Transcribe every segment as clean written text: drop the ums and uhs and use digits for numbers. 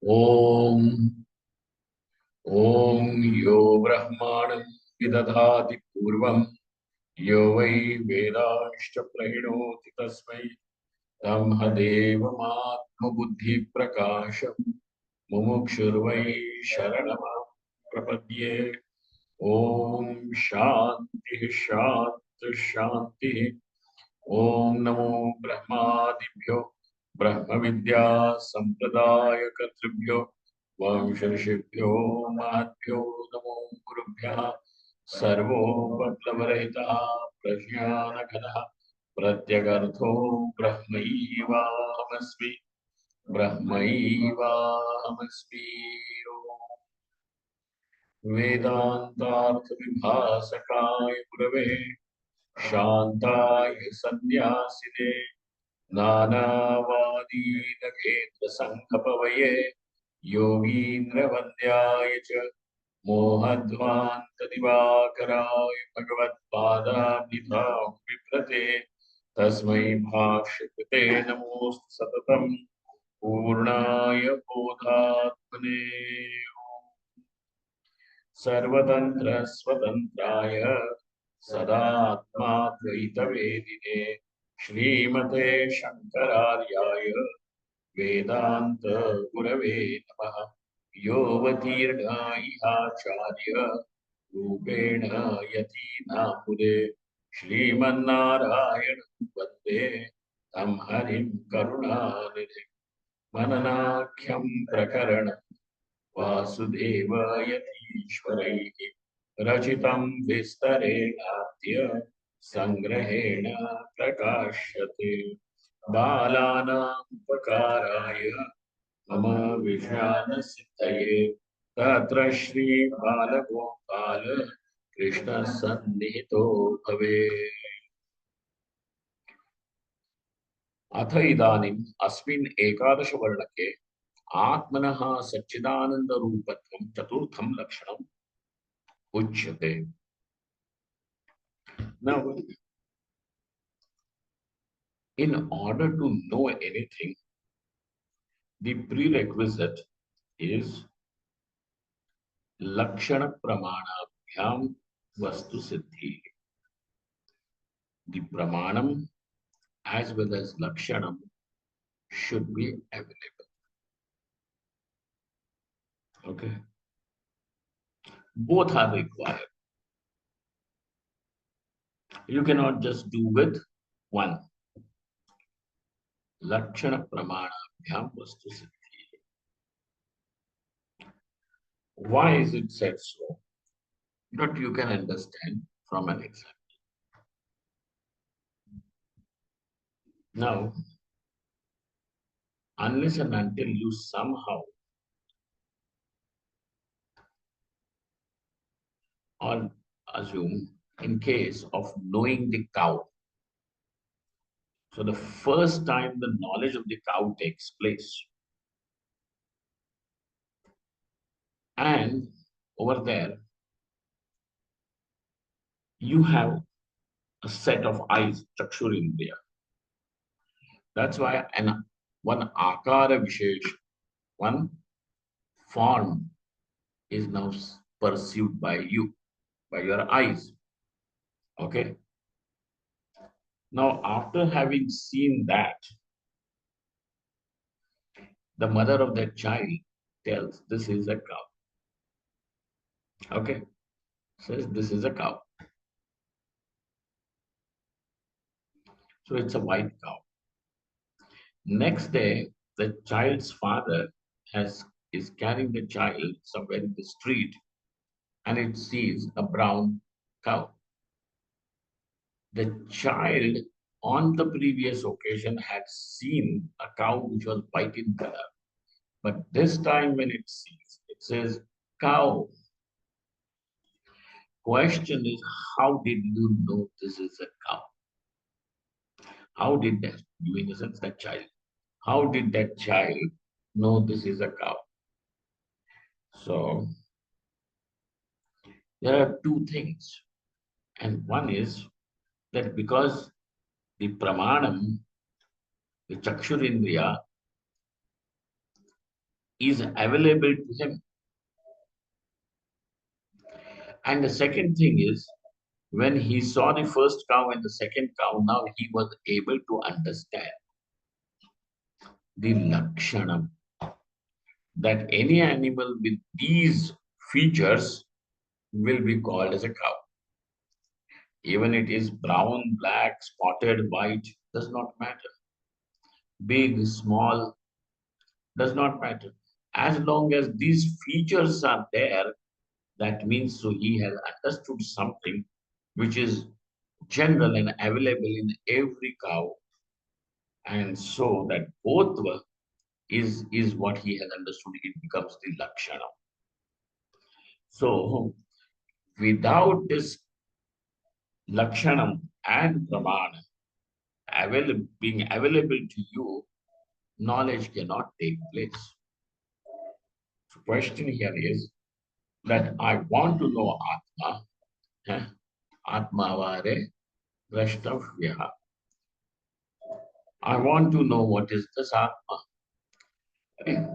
ॐ यो ब्रह्माणं विदधाति पूर्वं यो वै वेदांश्च प्रणोति तस्मै ब्रह्मदेवमात्मबुद्धिप्रकाशं मुमुक्षुर्वै शरणमहं प्रपद्ये। ॐ शान्तिः शान्तिः शान्तिः। ॐ नमो ब्रह्मादिभ्यो ब्रह्मविद्या संप्रदायकर्तृभ्यो वंशऋषिभ्यो महद्भ्यो नमो गुरुभ्यः। सर्वोपप्लवरहितः प्रज्ञानघनः प्रत्यगर्थो ब्रह्मैवाहमस्मि ब्रह्मैवाहमस्मि। वेदान्तार्थविभासकाय गुरवे शान्ताय सन्न्यासिने नानावादीनखेत्रसङ्घपवये योगीन्द्रवन्द्याय च मोहध्वान्तदिवाकराय भगवत्पादाभिधां बिभ्रते तस्मै भाष्यकृते नमोऽस्तु सततं पूर्णाय बोधात्मने। सर्वतन्त्र स्वतन्त्राय सदात्माद्वैतवेदिने श्रीमते शंकरार्याय वेदांत गुरवे नमः। योऽवतीर्णायाचार्य रूपेण यतीनामुदे श्रीमन्नारायणं वन्दे तं हरिं करुणानिधिं। मननाख्यं प्रकरणं वासुदेवयतीश्वरैः रचितं विस्तरेणाद्य संग्रहेण प्रकाश्यते। बालानामुपकाराय मम विज्ञानसिद्धये तत्र श्रीबालगोपाल कृष्णसन्निहितो भवेत्। अथ इदानीम् अस्मिन् एकादश वर्णके आत्मनः सच्चिदानंद रूपत्वं चतुर्थं लक्षणम् उच्यते। Now, in order to know anything, the prerequisite is lakshana pramanabhyam vastu siddhi. The pramanam as well as lakshanam should be available. Okay, both are required. You cannot just do with one. Lakshana pramanabhyam vastu siddhi. Why is it said so? That you can understand from an example. Now, unless and until you somehow or assume in case of knowing the cow. So the first time the knowledge of the cow takes place. And over there, you have a set of eyes, chakshurindriya. That's why one akara vishesh, one form is now pursued by you, by your eyes. Okay. Now, after having seen that, the mother of that child tells, this is a cow. Okay. Says, this is a cow. So it's a white cow. Next day, the child's father is carrying the child somewhere in the street, and it sees a brown cow. The child on the previous occasion had seen a cow which was white in color. But this time when it sees, it says cow. Question is, how did you know this is a cow? How did that, you in the sense that child, how did that child know this is a cow? So there are two things. And one is that because the pramanam, the chakshurindriya, is available to him. And the second thing is, when he saw the first cow and the second cow, now he was able to understand the lakshanam, that any animal with these features will be called as a cow. Even it is brown, black, spotted, white, does not matter. Big, small, does not matter. As long as these features are there, that means so he has understood something which is general and available in every cow, and so that both is what he has understood. It becomes the lakshana. So without this lakshanam and pramana being available to you, knowledge cannot take place. The question here is that I want to know Atma, eh? Atmavare Drashtavya. I want to know what is this Atma.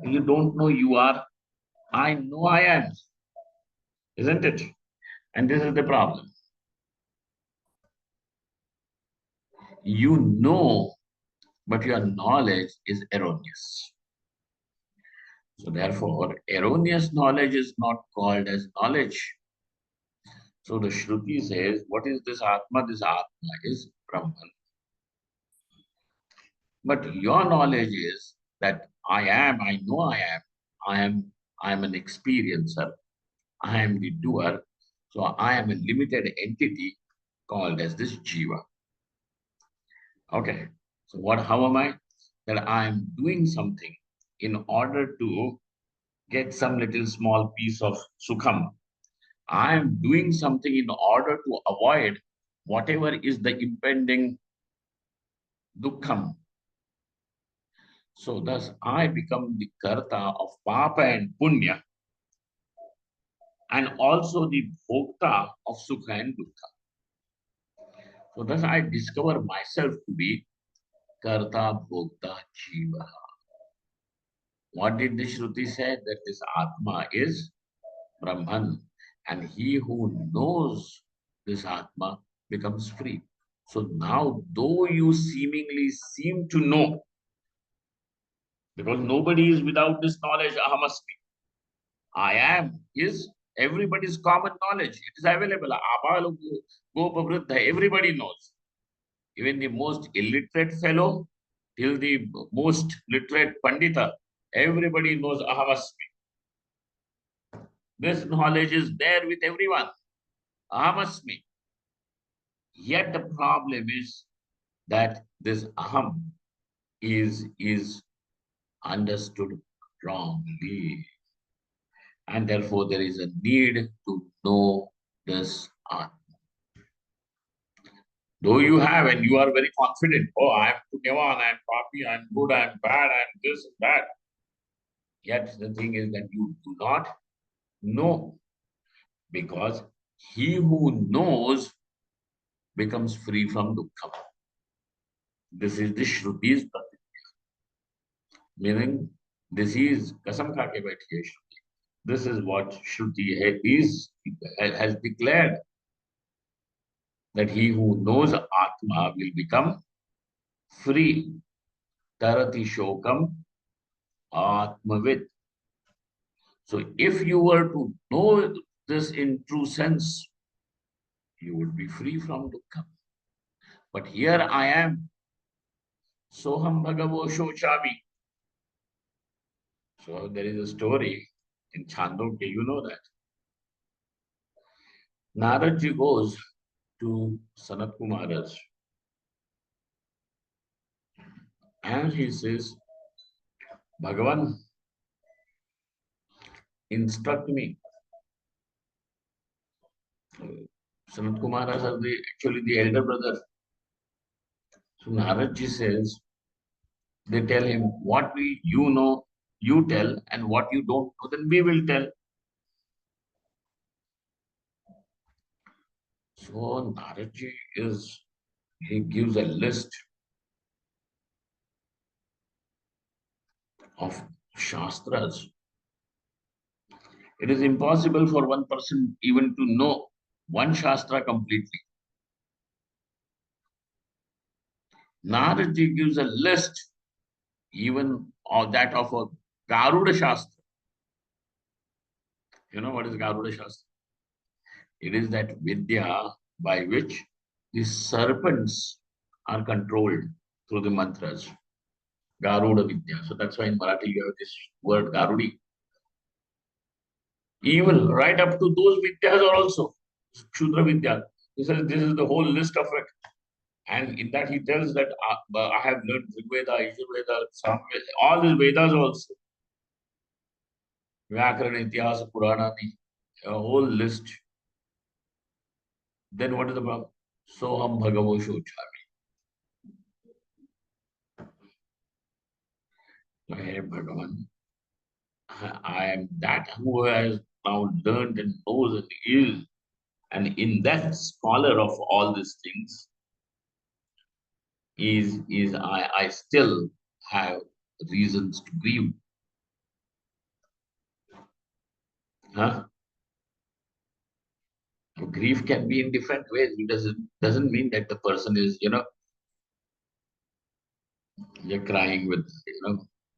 You don't know you are. I know I am, isn't it? And this is the problem. You know, but your knowledge is erroneous. So therefore, erroneous knowledge is not called as knowledge. So the Shruti says, what is this Atma? This Atma is Brahman. But your knowledge is that I know I am an experiencer, I am the doer. So I am a limited entity called as this Jiva. Okay. So how am I? That I am doing something in order to get some little small piece of sukham. I am doing something in order to avoid whatever is the impending dukkham. So thus I become the karta of papa and punya, and also the bhokta of sukha and dukkha. So thus I discover myself to be karta bhokta jiva. What did the Shruti say? That this Atma is Brahman, and he who knows this Atma becomes free. So now, though you seemingly seem to know, because nobody is without this knowledge, Ahamasmi. I am is everybody's common knowledge. It is available. Abalu, Gopa, Vriddha, everybody knows. Even the most illiterate fellow till the most literate Pandita, everybody knows Ahamasmi. This knowledge is there with everyone. Ahamasmi. Yet the problem is that this aham is understood wrongly. And therefore there is a need to know this Atma. Though you have and you are very confident, oh, I am Punyavan, I am Papi, I am good, I am bad, I am this and that. Yet the thing is that you do not know, because he who knows becomes free from dukkha. This is the Shruti's pratik. Meaning, this is Kasam Khake Baithiye Shruti. This is what Shruti has declared, that he who knows Atma will become free. Tarati Shokam Atmavid. So if you were to know this in true sense, you would be free from dukkha. But here I am, Soham Bhagavo Shochami. So there is a story in Chandogya, you know that. Naradji goes to Sanat Kumaras and he says, Bhagavan, instruct me. Sanat Kumaras are actually the elder brother. So Naradji says, they tell him, what you know, you tell, and what you don't know, then we will tell. So Naradji he gives a list of Shastras It is impossible for one person even to know one Shastra completely. Narad gives a list even of that of a Garuda Shastra. You know what is Garuda Shastra? It is that Vidya by which the serpents are controlled through the mantras. Garuda Vidya. So that's why in Marathi you have this word Garudi. Even right up to those Vidyas are also Shudra Vidya. He says this is the whole list of it. And in that he tells that I have learned Rigveda, Yajurveda, Samveda, all these Vedas also. Vyakarana, Ityasa, Puranani, a whole list. Then what is the problem? Soham Bhagavo Shochami. Hey Bhagavan, I am that who has now learned and knows and is. And in that scholar of all these things I still have reasons to grieve. Huh? Grief can be in different ways. It doesn't mean that the person is, you're crying with,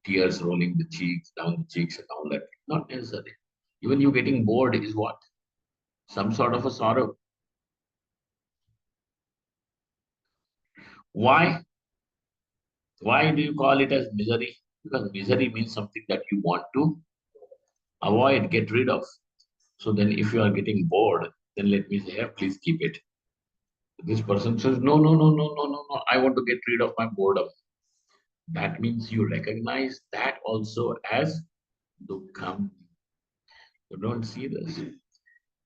tears rolling the cheeks, down the cheeks and all that. Not necessarily. Even you getting bored is what? Some sort of a sorrow. Why? Why do you call it as misery? Because misery means something that you want to avoid, get rid of. So then if you are getting bored, then let me say, "Hey, please keep it." This person says, no, no, no, no, no, no, no. I want to get rid of my boredom. That means you recognize that also as dukkham. You don't see this.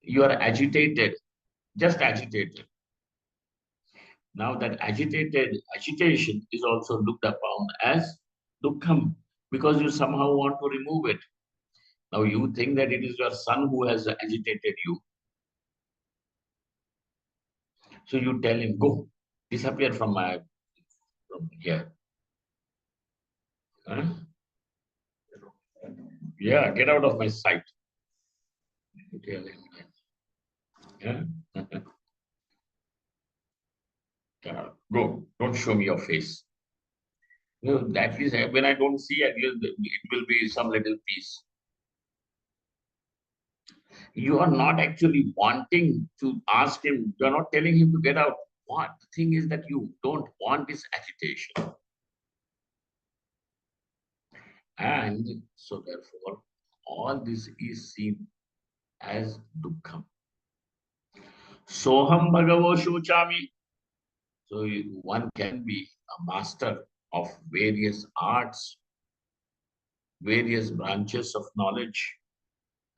You are agitated, just agitated. Now that agitation is also looked upon as dukkham because you somehow want to remove it. Now you think that it is your son who has agitated you. So you tell him, go, disappear from here. Huh? Yeah, get out of my sight. You tell him. Yeah. Go, don't show me your face. No, that is when I don't see, at least it will be some little peace. You are not actually wanting to ask him, you are not telling him to get out. What the thing is that you don't want this agitation. And so therefore, all this is seen as dukkham. Soham bhagavo shochami. So one can be a master of various arts, various branches of knowledge,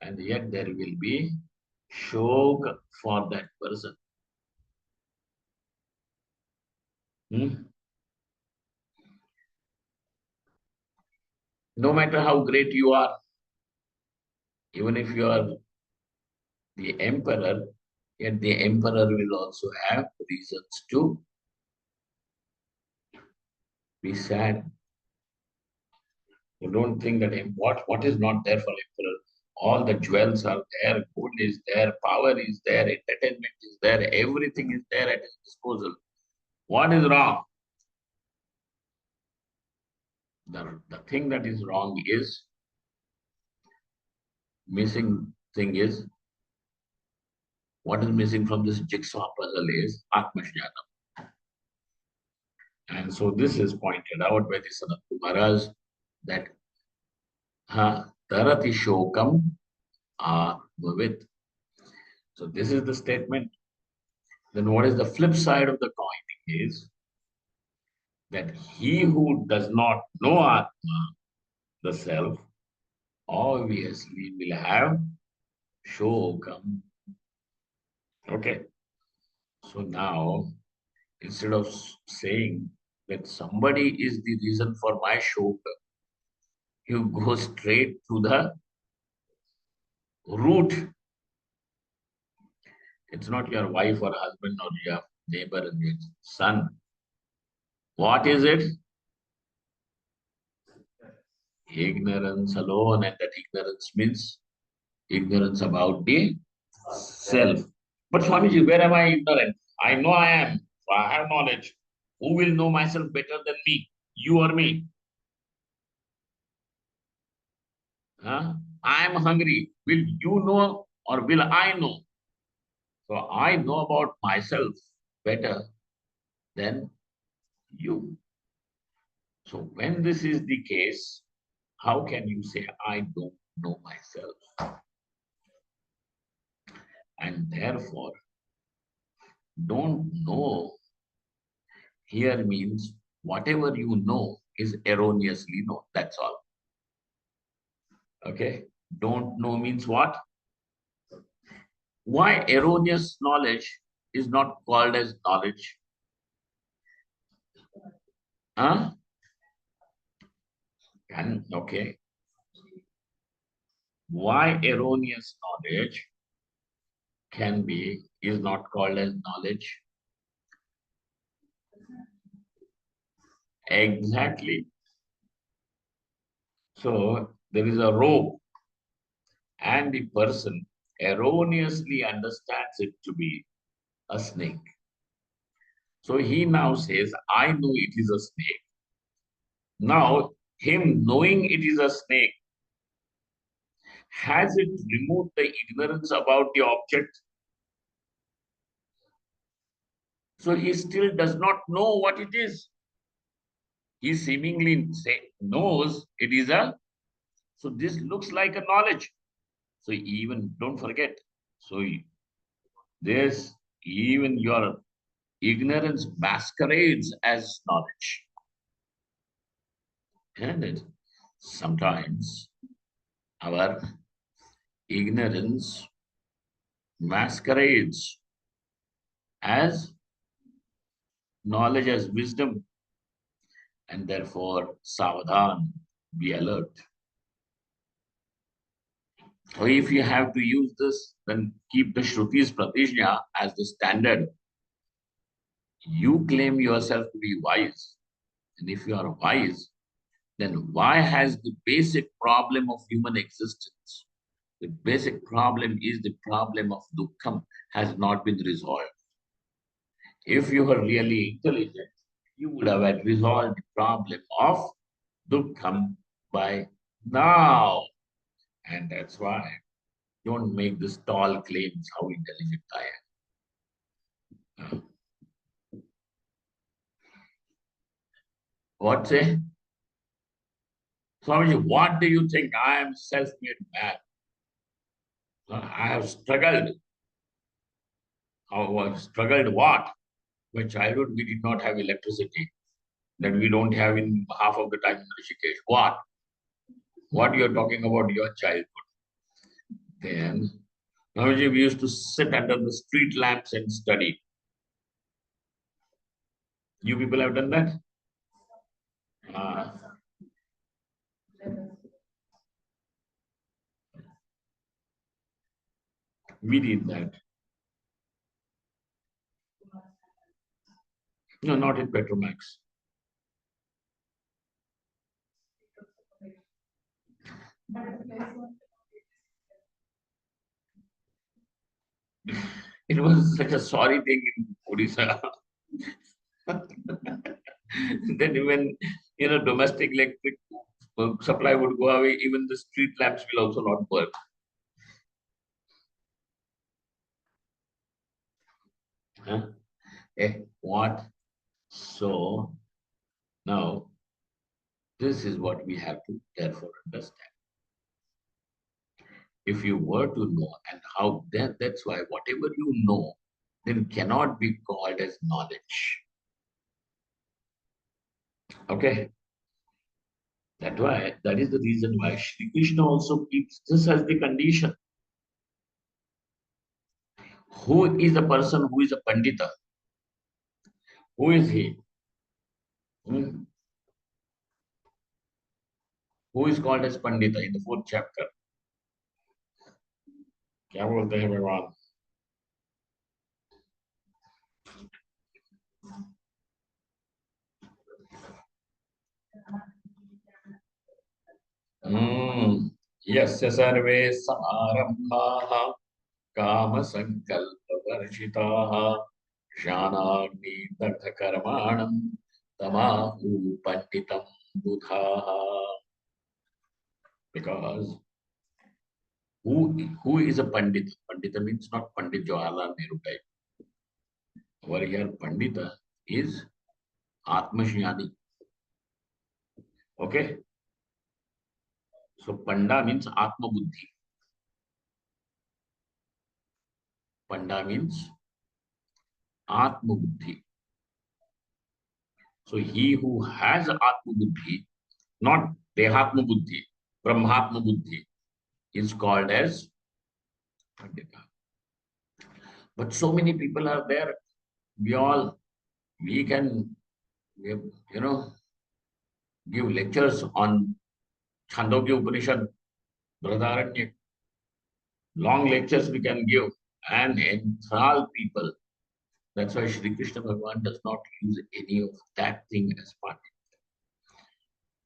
and yet there will be shok for that person. Hmm? No matter how great you are, even if you are the emperor, yet the emperor will also have reasons to be sad. You don't think that what is not there for emperor? All the jewels are there, gold is there, power is there, entertainment is there, everything is there at his disposal. What is wrong? The thing that is wrong is missing thing is what is missing from this jigsaw puzzle is Atmajnana. And so this is pointed out by the Sanat Maharaj that Tarati Shokam Bhavit. So this is the statement. Then what is the flip side of the coin is that he who does not know Atma, the self, obviously will have Shokam. Okay. So now, instead of saying that somebody is the reason for my Shoka, you go straight to the root. It's not your wife or husband or your neighbor and your son. What is it? Ignorance alone, and that ignorance means Ignorance about the self. But Swamiji, where am I ignorant? I know I am. So I have knowledge. Who will know myself better than me? You or me? Huh? I am hungry. Will you know or will I know? So I know about myself better than you. So when this is the case, how can you say I don't know myself? And therefore, don't know here means whatever you know is erroneously known. That's all. Okay. Don't know means what? Why erroneous knowledge is not called as knowledge? Huh? And okay. Why erroneous knowledge can be is not called as knowledge? Exactly. So there is a rope and the person erroneously understands it to be a snake. So he now says, I know it is a snake. Now, him knowing it is a snake, has it removed the ignorance about the object? So he still does not know what it is. He seemingly knows it is a, so this looks like a knowledge. So even, don't forget, so this, even your ignorance masquerades as knowledge. And it, sometimes our ignorance masquerades as knowledge, as wisdom, and therefore savadhan, be alert. So if you have to use this, then keep the Shrutis Pratijna as the standard. You claim yourself to be wise. And if you are wise, then why has the basic problem of human existence, the basic problem is the problem of dukkham, has not been resolved? If you were really intelligent, you would have had resolved the problem of dukkham by now. And that's why don't make this tall claims how intelligent I am. What say? Swamiji, what do you think? I am self-made man. I have struggled. How I struggled what? My childhood, we did not have electricity. That we don't have in half of the time in Rishikesh. What? What you are talking about your childhood? Then, Swamiji, we used to sit under the street lamps and study. You people have done that? Ah, we did that. No, not in Petromax. It was such a sorry thing in Odisha. Then even domestic electric supply would go away, even the street lamps will also not work. Huh? What? So now this is what we have to therefore understand. If you were to know and how, then that's why whatever you know then cannot be called as knowledge. Okay. That is the reason why Shri Krishna also keeps this as the condition. Who is the person who is a pandita? Who is he? Hmm? Who is called as pandita in the fourth chapter? क्या बोलते हैं भगवान? Hmm. यस्य सर्वे समारंभाः कामसङ्कल्पवर्जिताः ज्ञानाग्निदग्धकर्माणं तमाहुः पंडितं बुधाः. Because who is a pandita? Pandita means not Pandit Jawaharlal Nehru type. Over here, Pandita is Atmajnani. Okay? So Panda means Atma Buddhi. Panda means Atma Buddhi. So he who has Atma Buddhi, not Dehatma Buddhi, Brahmatma Buddhi, is called as Pandita. But so many people are there. We can, you know, give lectures on Chandogya Upanishad, Brihadaranyaka. Long lectures we can give and enthrall people. That's why Sri Krishna Bhagavan does not use any of that thing as part.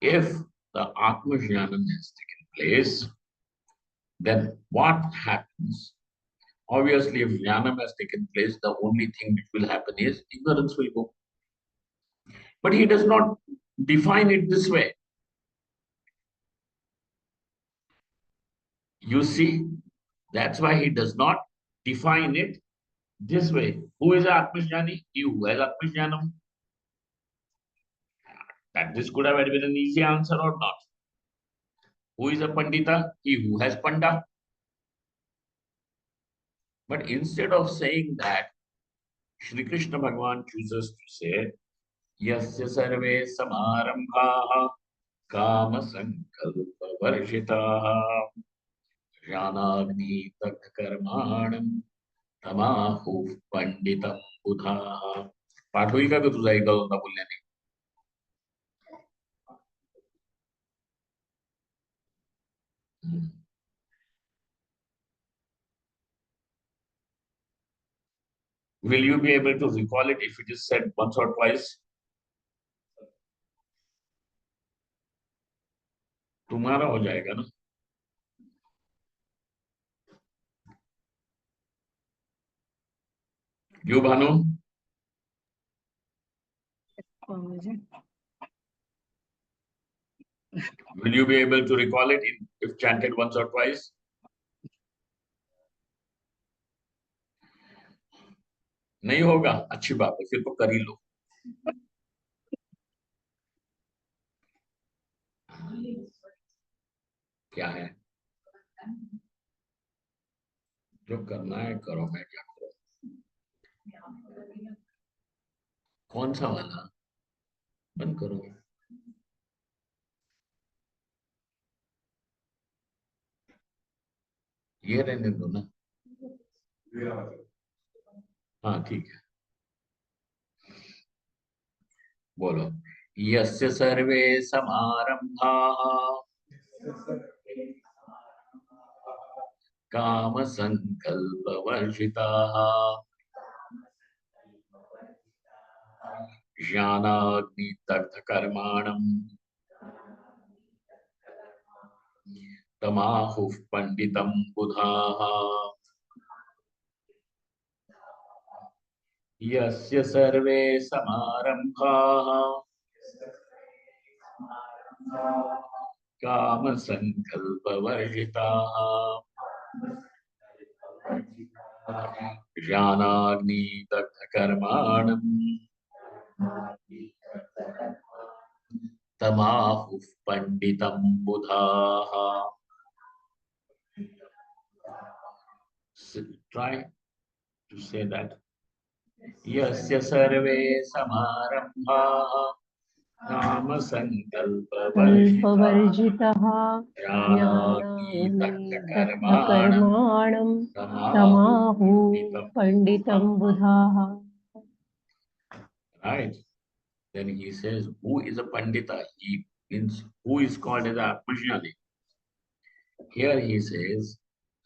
If the Atma Jnanam has taken place, then what happens? Obviously, if Jnanam has taken place, the only thing which will happen is ignorance will go. But he does not define it this way. You see, that's why he does not define it this way. Who is Atmajnani? He who has Atmajnanam. That this could have been an easy answer or not. Who is a Pandita? He who has Panda. But instead of saying that, Shri Krishna Bhagavan chooses to say, Yasya sarve samarambhaha kama sankalpa varshitaha jnanagni karmanam tamahu panditam buddha. पाठ होई का तुझा एकदा दोनदा बोलल्याने. Will you be able to recall it if it is said once or twice? तुम्हारा हो जाएगा ना. You Bhanu? Will you be able to recall it if chanted once or twice? नहीं होगा, अच्छी बात है, फिर तो कर ही लो. क्या है? जो करना है करो, मैं क्या करूं? कौन सा वाला? बंद करो. ये रहने दो ना. हाँ ठीक है. बोलो. यस्य सर्वे समारंभाः काम संकल्प वर्जिताः ज्ञानाग्नि दग्ध कर्माणम् तमाहुः पंडितं बुधाः. यस्य सर्वे समारंभाः काम संकल्प वर्जिताः ज्ञानाग्नि दग्ध कर्माणम् तमाहुः पंडितं बुधाः. Try to say that. यस्य सर्वे समारंभाः काम संकल्प वर्जितः ज्ञानाग्निदग्धकर्माणं तमाहुः पंडितं बुधाः. Right. Then he says, who is a pandita? He means who is called as Atmajnani. Here he says,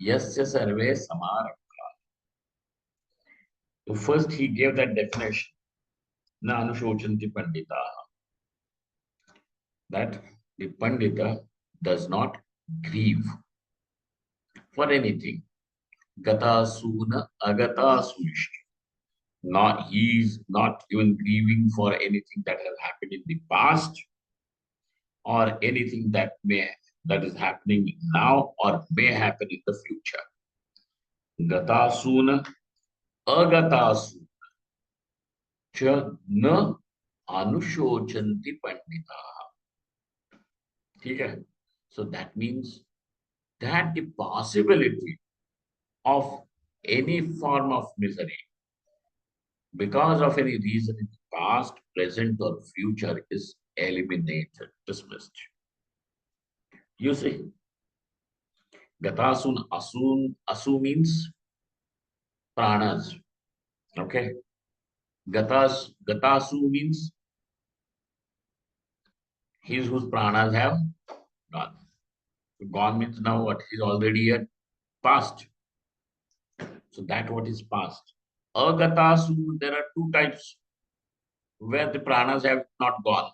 Yasya sarve samarambha. So first he gave that definition. Na anushochanti pandita. That the pandita does not grieve. for anything. Gata suna agata suishti. Not he is not even grieving for anything that has happened in the past or anything that is happening now or may happen in the future. Gata suna agata suna cha na anushojanti pandita. Okay. So that means that the possibility of any form of misery because of any reason in the past, present, or future is eliminated, dismissed. You see, Gatasun Asun Asu means pranas. Okay. Gatasu means his whose pranas have gone. So gone means now what? He's already at past. So that what is past. Agatasu, there are two types where the pranas have not gone.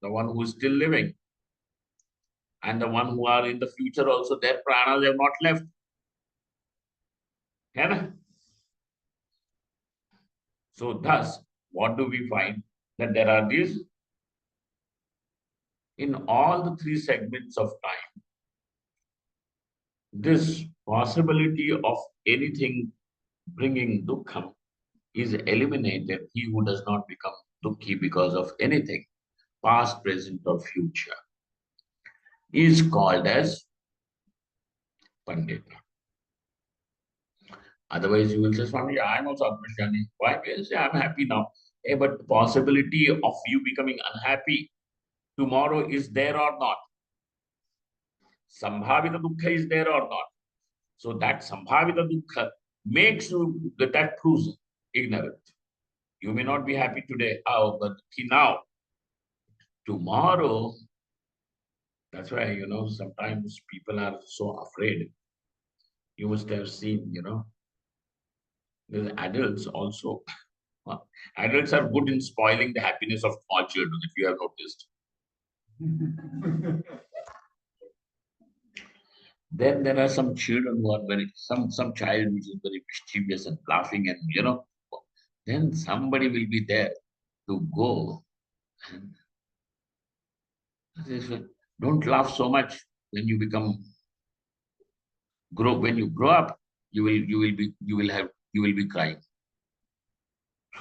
The one who is still living and the one who are in the future also, their pranas have not left. Yeah? So thus, what do we find? That there are these in all the three segments of time, this possibility of anything bringing dukkham is eliminated. He who does not become dukkhi because of anything, past, present, or future, is called as Pandita. Otherwise, you will say, Swami, I am also Atmajnani. Why? Because I'm happy now. But the possibility of you becoming unhappy tomorrow is there or not. Sambhavita dukkha is there or not. So that Sambhavita dukkha makes you, that proves ignorant. You may not be happy today, but now, tomorrow, that's why, sometimes people are so afraid. You must have seen, there's adults also. Adults are good in spoiling the happiness of small children, if you have noticed. Then there are some children who are some child which is very mischievous and laughing, and then somebody will be there to go and say, don't laugh so much. When you when you grow up, you will be crying.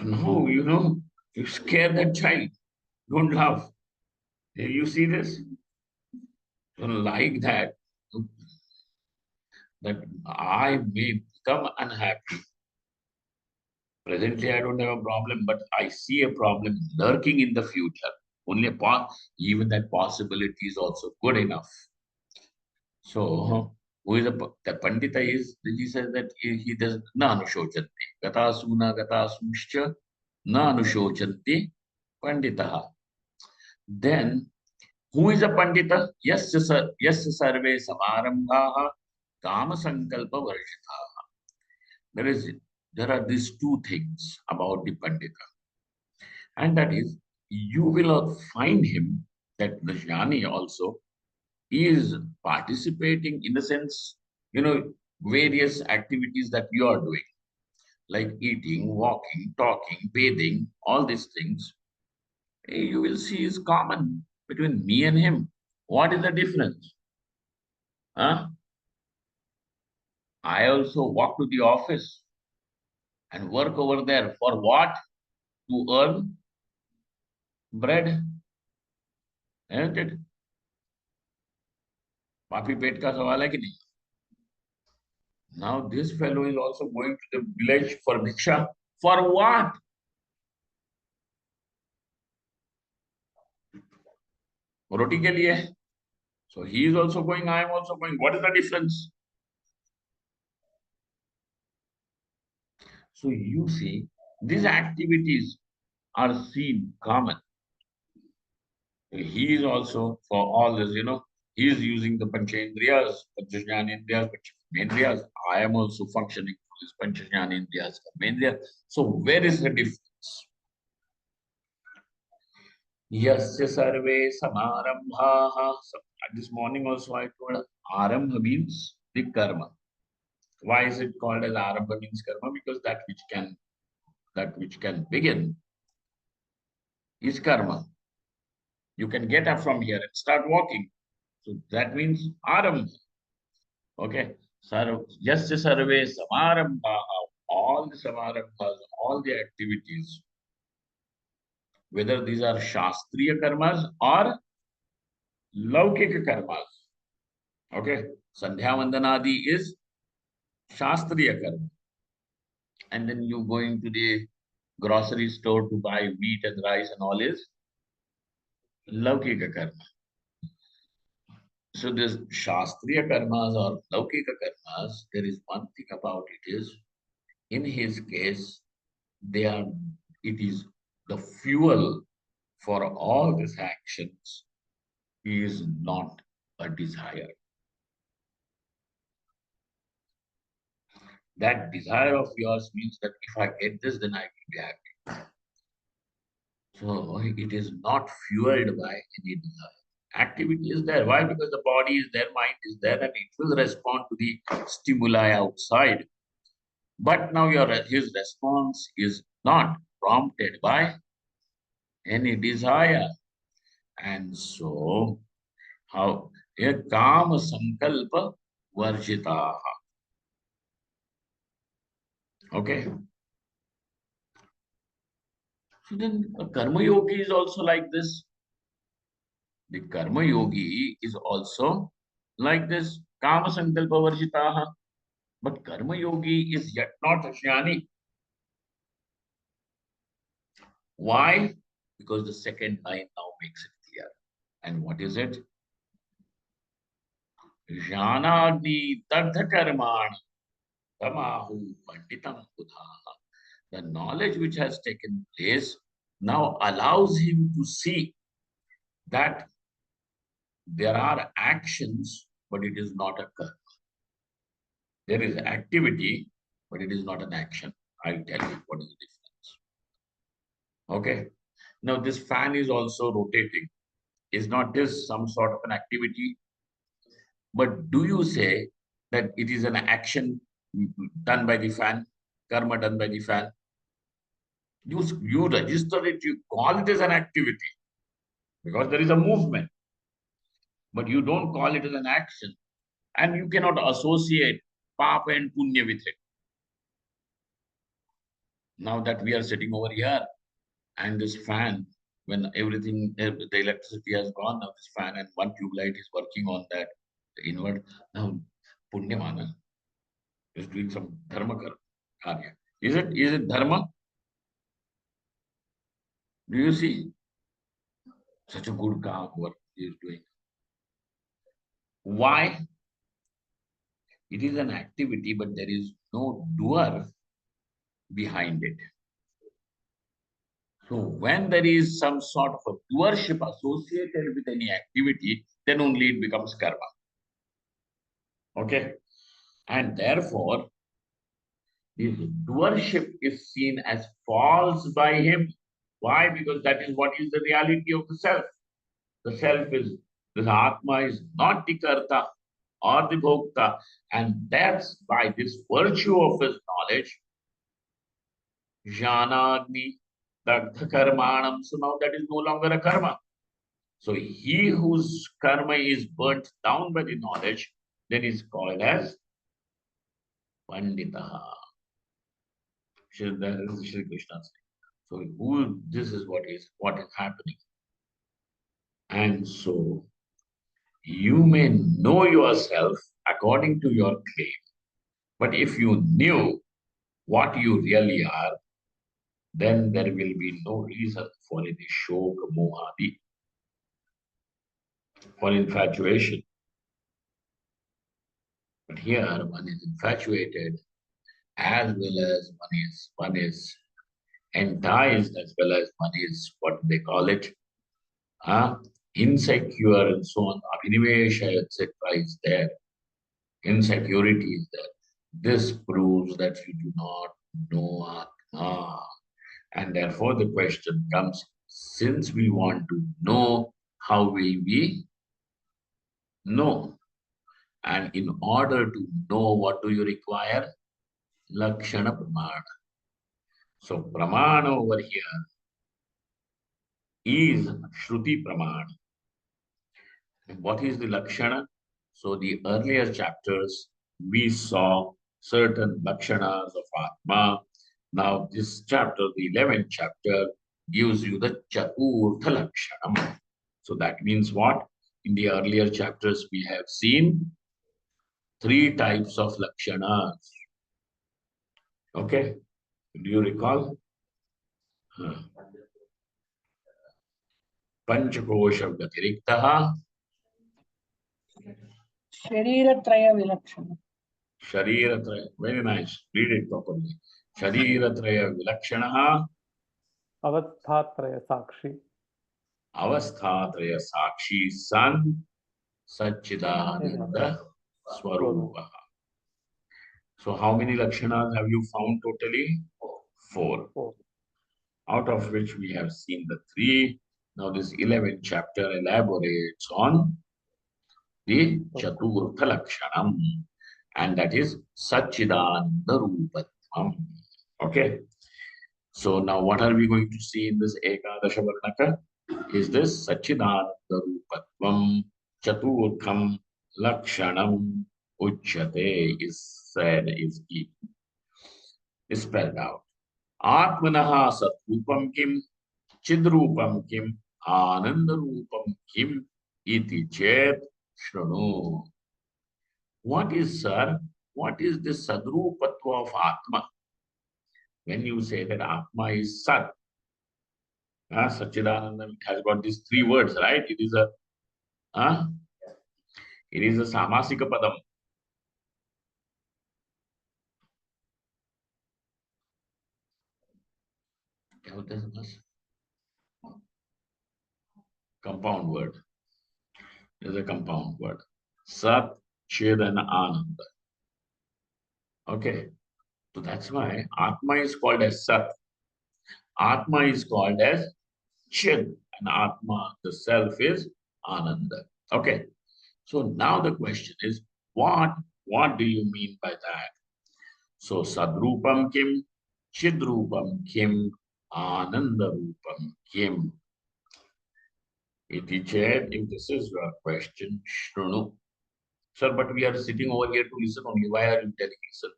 No, you scare that child. Don't laugh. You see this? So like that I may become unhappy. Presently, I don't have a problem, but I see a problem lurking in the future. Only even that possibility is also good enough. So, who is the Pandita is, he says that he does na anushojanti. Gata suna gata sushcha na anushojanti Panditaha. Then, who is a Pandita? Yasya sarve samarambhaha kama sankalpa varshitaha. There is there are these two things about the Pandita. And that is, you will find him, that the jnani also, is participating in a sense, various activities that you are doing, like eating, walking, talking, bathing, all these things. You will see is common between me and him. What is the difference? Huh? I also walk to the office and work over there for what? To earn bread, isn't it? पापी पेट का सवाल है कि नहीं? Now this fellow is also going to the village for bhiksha. For what? Roti ke liye. So he is also going, I am also going. What is the difference? So you see, these activities are seen common. He is also for all this, he is using the Panchendriyas, Panchajnanendriyas, Panchajnanendriyas. I am also functioning through this Panchajnanendriyas, Karmendriyas. So where is the difference? Yasya sarve samarambhaha. So, this morning also I told arambha means the karma. Why is it called as Arambha means karma? Because that which can begin is karma. You can get up from here and start walking. So that means Arambha. Okay. Just survey Samarambha, all the Samarambhas, all the activities, whether these are Shastriya karmas or Laukika karmas. Okay. Sandhya Vandanadi is Shastriya karma. And then you going to the grocery store to buy wheat and rice and all is Laukika karma. So this Shastriya karmas or Laukika karmas, there is one thing about it is, in his case, they are, it is the fuel for all these actions is not a desire. That desire of yours means that if I get this, then I will be happy. So it is not fueled by any desire. Activity is there. Why? Because the body is there, mind is there, and it will respond to the stimuli outside. But now his response is not prompted by any desire. And so, how a kama sankalpa varjitaha. Okay. So then a karma yogi is also like this. The karma yogi is also like this. Kama sankalpa varjitaha. But karma yogi is yet not a jnani. Why? Because the second line now makes it clear. And what is it? Jnanagni tadha karmani tamahu panditam buddha. The knowledge which has taken place now allows him to see that there are actions, but it is not a karma. There is activity, but it is not an action. I'll tell you what is the difference. Okay. Now this fan is also rotating. Is not this some sort of an activity? But do you say that it is an action done by the fan, karma done by the fan? You register it, you call it as an activity because there is a movement, but you don't call it as an action. And you cannot associate papa and punya with it. Now that we are sitting over here and this fan, when everything, the electricity has gone, now this fan and one tube light is working on that invert. Now Punyamana is doing some dharma karya. Is it dharma? Do you see such a good calm work he is doing? Why? It is an activity, but there is no doer behind it. So when there is some sort of a doership associated with any activity, then only it becomes karma. Okay? And therefore, this doership is seen as false by him. Why? Because that is what is the reality of the self. The self is, this Atma is not the Karta or the Bhokta. And that's by this virtue of his knowledge, Jnanagni, Dagdha Karmanam. So now that is no longer a karma. So he whose karma is burnt down by the knowledge, then is called as Panditaha. Shri Krishna said. So this is what is happening. And so you may know yourself according to your claim, but if you knew what you really are, then there will be no reason for any shok, mohadi, for infatuation. But here one is infatuated as well as one is enticed as well as one is what they call it, insecure and so on. Abhinivesha, etc. is there. Insecurity is there. This proves that you do not know Atma. And therefore the question comes, since we want to know, how will we know? And in order to know, what do you require? Lakshana Pramana. So Pramana over here is Shruti Pramana. And what is the Lakshana? So the earlier chapters, we saw certain Lakshanas of Atma. Now this chapter, the 11th chapter, gives you the Chaturtha Lakshanam. So that means what? In the earlier chapters, we have seen three types of Lakshanas. Okay? Do you recall? Panchakosha Vyatiriktaha, शरीरत्रय विलक्षण Shariratraya. Very nice. Read it properly. Shariratraya Vilakshanaha, अवस्थात्रय Sakshi Avasthatraya Sakshi San, Satchidananda Swarupa. So how many Lakshanas have you found totally? Four. Out of which we have seen the three. Now this 11th chapter elaborates on the Chaturtha Lakshanam, and that is Satchidananda Rupatvam. Okay. So now what are we going to see in this Ekadasha Varnaka? Is this Satchidananda Rupatvam Chaturtham Lakshanam Uchyate is said, is spelled out. Atmanaha Satrupam Kim Chidrupam Kim Anandarupam Kim Iti Chet Shranu. What is, sir? What is this Sadrupatva of Atma? When you say that Atma is Sat, Satchidananda has got these three words, right? It is a Samasika Padam. Compound word. It is a compound word. Sat, Chid, and Anand. Okay. So that's why Atma is called as Sat. Atma is called as Chid, and Atma, the self, is Ananda. Okay. So now the question is, what do you mean by that? So Sadrupam Kim, Chidrupam Kim, Ananda Rupam Kim. Iti chet, if this is your question, Shrunu. Sir, but we are sitting over here to listen only. Why are you telling listen?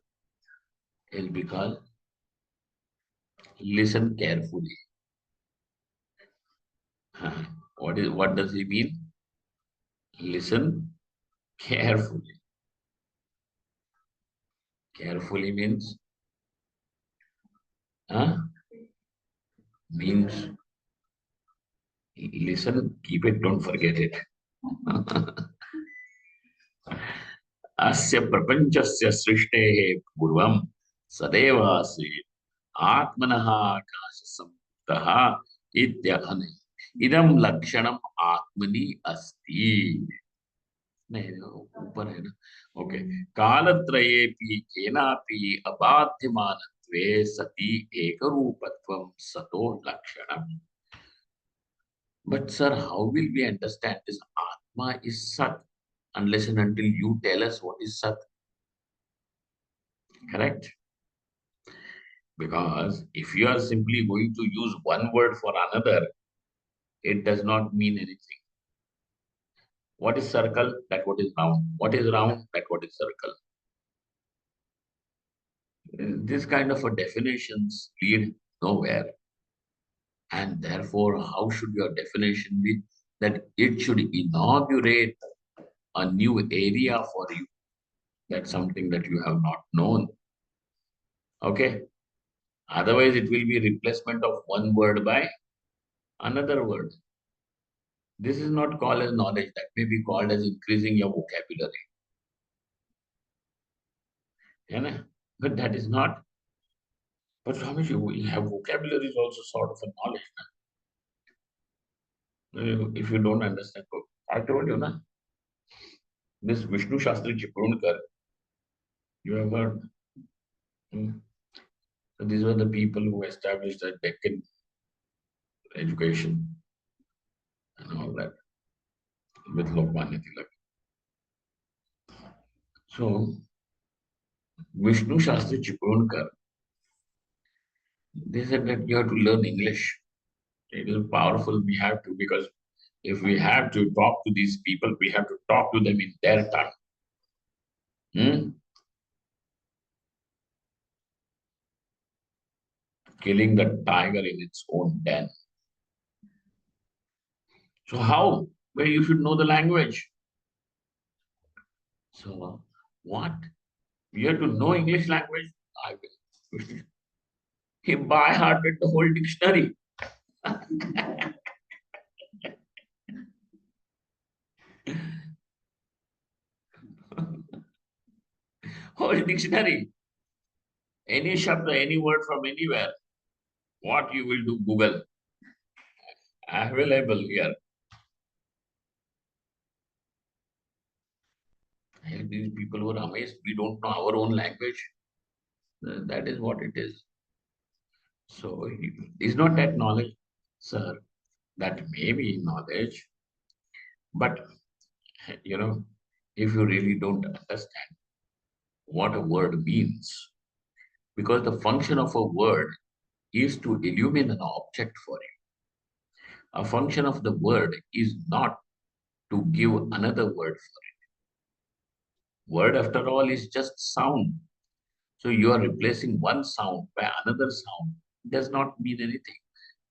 It's because listen carefully. What does he mean? Listen carefully. Carefully means means listen, keep it, don't forget it. Asya prapanchasya srishte purvam sadeva asit atmanaha akasha samtaha ityahani idam lakshanam atmani asti. नहीं ऊपर है ना. Okay. कालत्रयेपि केनापि अबाध्यमानत्वे सति एकरूपत्वं सतो लक्षणम्. But sir, how will we understand this Atma is Sat unless and until you tell us what is Sat? Correct? Because if you are simply going to use one word for another, it does not mean anything. What is circle? That what is round. What is round? That what is circle. This kind of a definitions lead nowhere. And therefore, how should your definition be? That it should inaugurate a new area for you. That's something that you have not known. Okay. Otherwise, it will be replacement of one word by another word. This is not called as knowledge. That may be called as increasing your vocabulary. Yeah, but that is not. But Swamiji, we have vocabulary is also sort of a knowledge. If you don't understand, I told you, na? This Vishnu Shastri Chipronkar, you have heard. So these were the people who established the Deccan education and all that with Lokmanya Tilak. So, Vishnu Shastri Chikurkar, they said that you have to learn English. It is powerful. We have to, because if we have to talk to these people, we have to talk to them in their tongue. Hmm? Killing the tiger in its own den. So how? Well, you should know the language. So what? You have to know English language? I will. He by-hearted the whole dictionary. Whole dictionary. Any shabda, any word from anywhere. What you will do, Google. Available here. And these people were amazed. We don't know our own language. That is what it is. So it's not that knowledge, sir. That may be knowledge, but if you really don't understand what a word means, because the function of a word is to illumine an object for you. A function of the word is not to give another word for it. Word, after all, is just sound. So you are replacing one sound by another sound. It does not mean anything.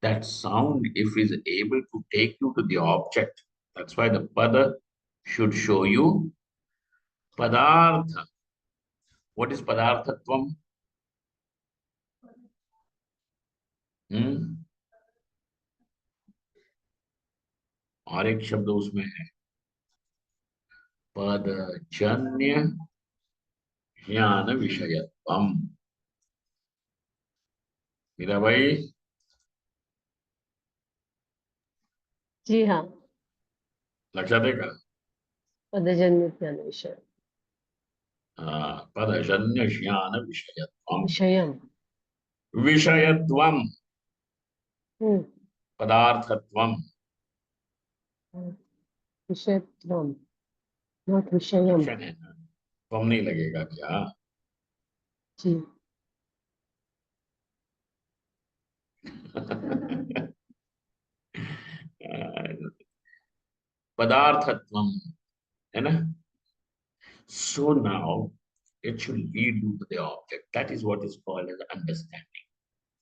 That sound, if is able to take you to the object, that's why the pada should show you padartha. What is padarthatvam? Hmm? और एक शब्द उसमें है पदजन्य ज्ञान विषयत्वम. मीरा भाई, जी हाँ. लक्षात आहे का? पदजन्य ज्ञान विषय. पदजन्य ज्ञान विषयत्वम. विषयम. विषयत्वम. हम्म. पदार्थत्वम. विषयत्वम. नॉट विषयम. विषय है ना, त्वम नहीं लगेगा क्या? जी. पदार्थत्वम है ना. So now it should lead you to the object. That is what is called as understanding,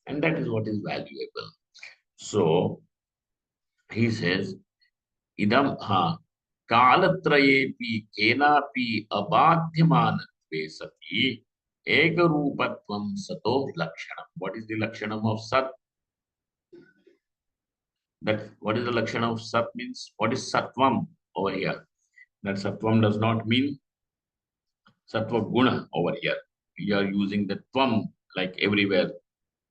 and that is what is valuable. So he says, idam ha kalatrayepi kenapi abadhyamanatve sati ekarupatvam sato lakshanam. What is the lakshanam of sat? That what is the lakshanam of sat means? What is satvam over here? That satvam does not mean sattva guna over here. We are using the tvam like everywhere.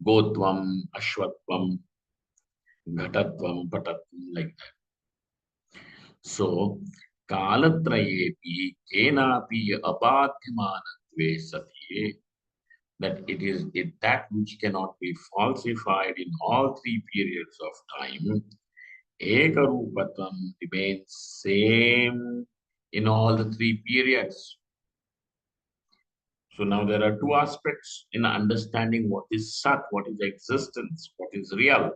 Gotvam, ashwatvam, ghatatvam, patatvam, like that. So, kalatrayepi kenapi abadhyamanatve sati, that it that which cannot be falsified in all three periods of time. Ekarupatam remains same in all the three periods. So now there are two aspects in understanding what is Sat, what is existence, what is real.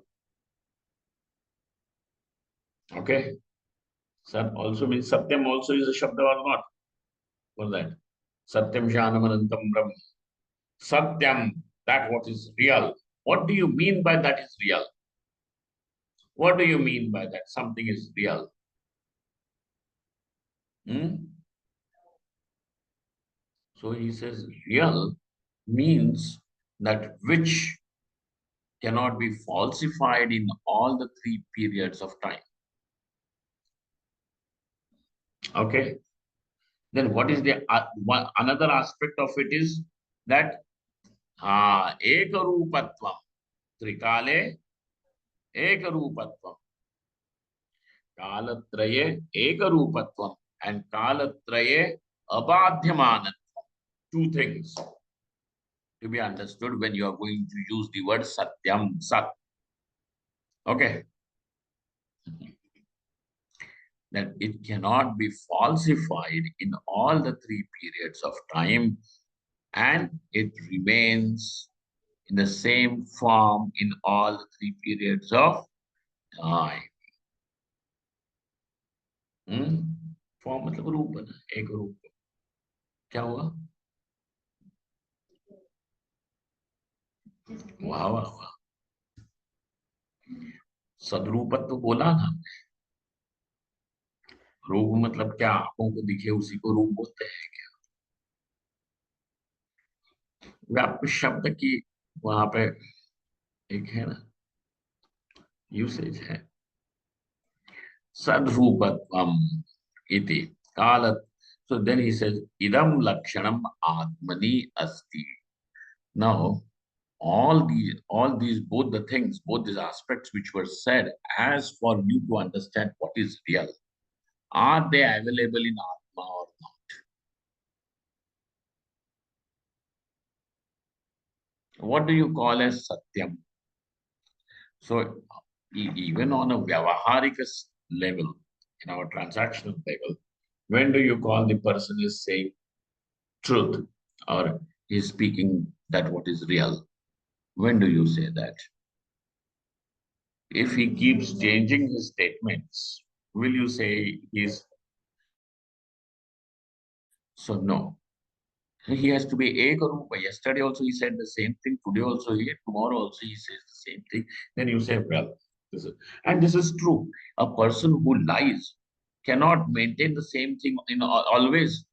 Okay. Sat also means Satyam also is a Shabda or not? What's that? Satyam Shanam Anantam Brahm. Satyam, that what is real. What do you mean by that is real? What do you mean by that? Something is real. So he says real means that which cannot be falsified in all the three periods of time. Okay. Then what is the another aspect of it is that ekarupatvam, trikale ekarupatvam, kalatraye ekarupatvam, and kalatraye abadhyamanatvam. Two things to be understood when you are going to use the word satyam, sat. Okay. that it cannot be falsified in all the three periods of time, and it remains in the same form in all the three periods of time. Form मतलब रूप बना, एक रूप. क्या हुआ? वाह वाह वाह. सदरूपत्व बोला ना. रूप मतलब क्या? आंखों को दिखे उसी को रूप बोलते हैं क्या? व्याप्त शब्द की वहां पे एक है ना यूसेज है. सद्रूपत्वम इति कालत. So then he says, idam lakshanam atmani asti. Now, all these, both the things, both these aspects which were said, as for you to understand what is real, are they available in Atma or not? What do you call as Satyam? So, even on a Vyavaharika level, in our transactional level, when do you call the person is saying truth or is speaking that what is real? When do you say that? If he keeps changing his statements, will you say he's... So no. He has to be Ekarupa. Yesterday also he said the same thing. Today also tomorrow also he says the same thing. Then you say, well, this is true. A person who lies cannot maintain the same thing in always.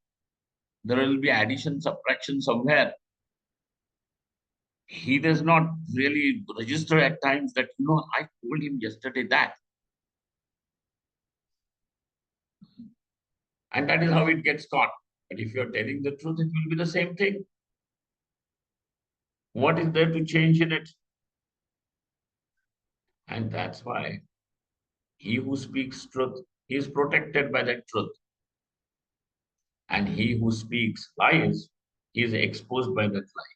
There will be addition, subtraction somewhere. He does not really register at times that, I told him yesterday that. And that is how it gets caught. But if you're telling the truth, it will be the same thing. What is there to change in it? And that's why he who speaks truth, he is protected by that truth. And he who speaks lies, he is exposed by that lie.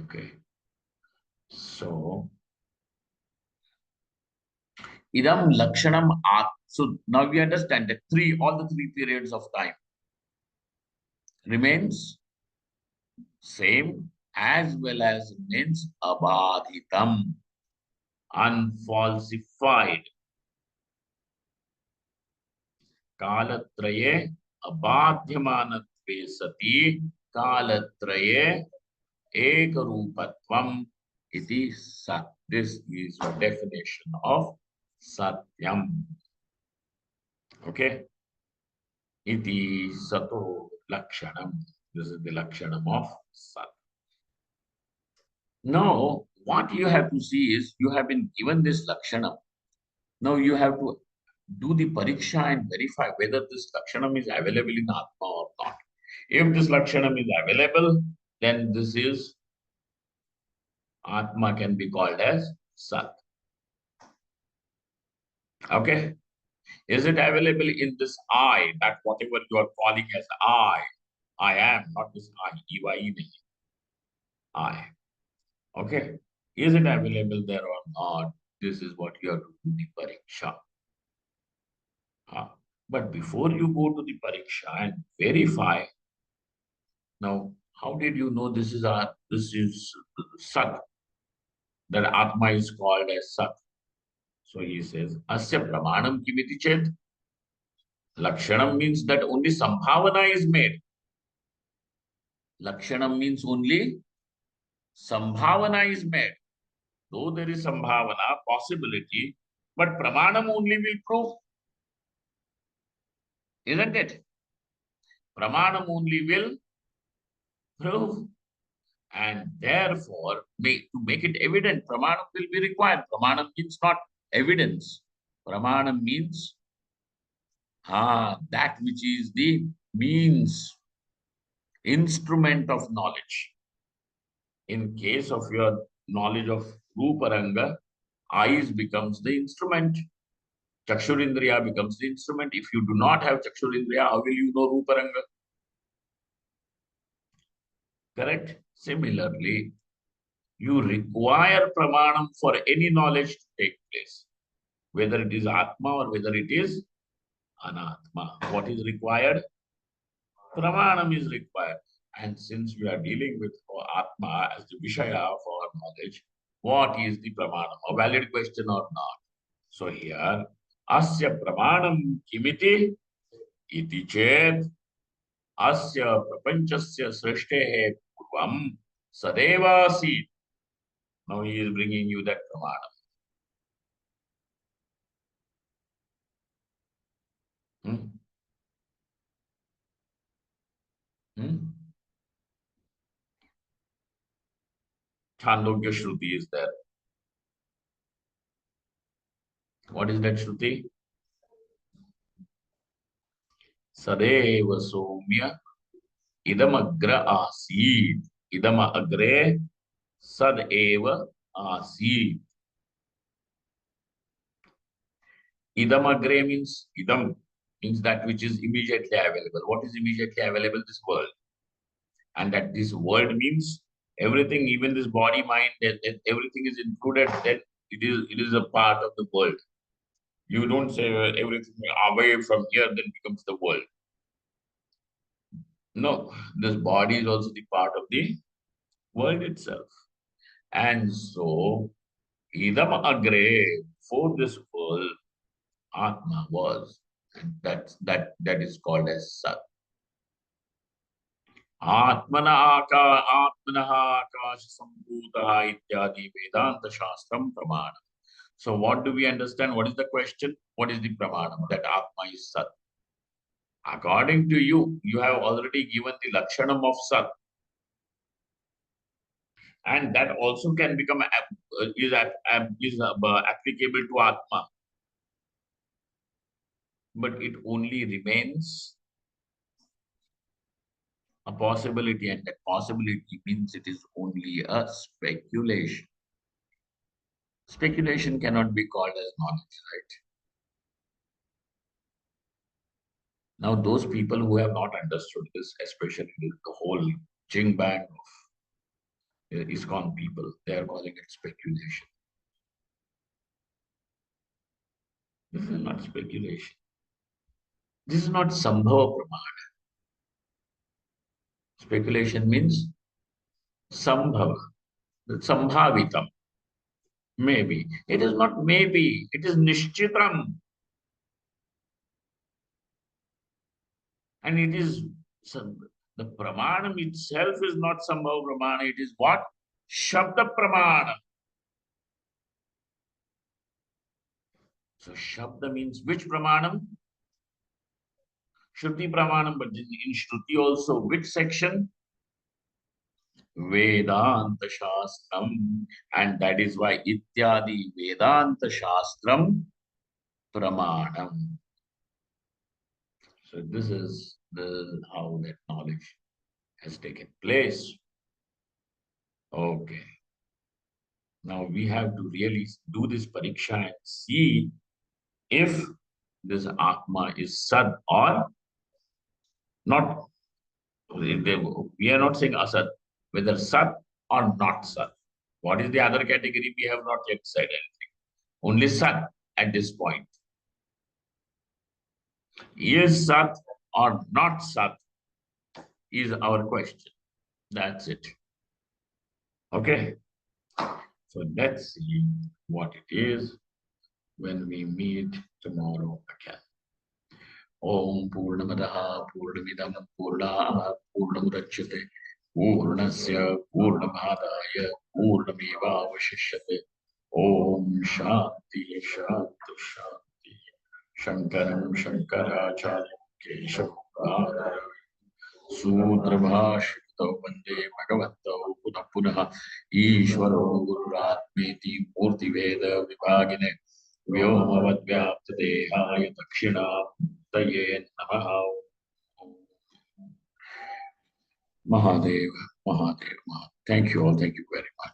Okay. So, idam lakshanam at. So now we understand that all the three periods of time remains same as well as remains abadhitam, unfalsified. Kalatraye abadhyamanatve sati kalatraye ekarupatvam iti sat. This is the definition of satyam. Okay? Iti sato lakshanam. This is the lakshanam of sat. Now, what you have to see is you have been given this lakshanam. Now you have to do the pariksha and verify whether this lakshanam is available in Atma or not. If this lakshanam is available, then this is Atma can be called as Sat. Okay? Is it available in this I, that whatever you are calling as I am, not this I, I. Okay? Is it available there or not? This is what you have to do the pariksha. But before you go to the pariksha and verify, now how did you know this is Sat? That Atma is called as Sat. So he says, Asya Pramanam Kimiti Chet. Lakshanam means that only Sambhavana is made. Lakshanam means only Sambhavana is made. Though there is Sambhavana, possibility, but Pramanam only will prove. Isn't it? Pramanam only will prove. And therefore, to make it evident, Pramanam will be required. Pramanam means not evidence. Pramanam means that which is the means, instrument of knowledge. In case of your knowledge of Ruparanga, eyes becomes the instrument. Chakshurindriya becomes the instrument. If you do not have Chakshurindriya, how will you know Ruparanga? Correct? Similarly, you require Pramanam for any knowledge to take place. whether it is Atma or whether it is Anatma. What is required? Pramanam is required. And since we are dealing with Atma as the Vishaya for knowledge, what is the Pramanam? A valid question or not? So here, Asya Pramanam Kimiti iti chet Asya Prapanchasya Srishtehe Purvam Sadevasi. Now he is bringing you that Pramanam. Hmm? Hmm? Chandogya Shruti is there. What is that Shruti? Sadeva Somya Idam Agra Asid. Idam Agre Sadeva Asid. Idam Agre means Idam means that which is immediately available. What is immediately available? This world. And that this world means everything, even this body, mind, everything is included. Then it is a part of the world. You don't say everything away from here, then becomes the world. No, this body is also the part of the world itself. And so, idam agre, for this world, Atma was, and that is called as Sat. Atmana akash sambhutaha ityadi Vedanta Shastram Pramana. So what do we understand? What is the question? What is the Pramanam? That Atma is Sat. According to you, you have already given the Lakshanam of Sat. And that also can become is applicable to Atma. But it only remains a possibility, and that possibility means it is only a speculation. Speculation cannot be called as knowledge, right? Now, those people who have not understood this, especially the whole Jing bang of ISKCON people, they are calling it speculation. This is not speculation. This is not Sambhava Pramana. Speculation means Sambhava, Sambhavitam. Maybe. It is not maybe, it is Nishchitram. And it is, the Pramanam itself is not Sambhava Pramana, it is what? Shabda Pramana. So Shabda means which Pramanam? Shruti Pramanam, but in Shruti also, which section? Vedanta Shastram. And that is why Ityadi Vedanta Shastram Pramanam. So this is how that knowledge has taken place. Okay. Now we have to really do this pariksha and see if this Atma is Sad or not. We are not saying Asad, whether Sat or not Sat. What is the other category? We have not yet said anything. Only Sat at this point. Is Sat or not Sat is our question. That's it. Okay. So let's see what it is when we meet tomorrow again. Om Purnamadaha Purnamidam Purnat Purnamudachyate Purnasya Purnamadaya Purnameva Vashishyate. Om Shanti Shanti Shanti. Shankaram Shankaracharya Keshav Sudrabhashito Vande Bhagavanto Punah Punah Ishvaro Gururatmeti Murti Veda Vibhagine Vyomavadvyaptadehaya Dakshinamurtaye Namaha. Mahadev, Mahadev, Mahadev. Thank you all. Thank you very much.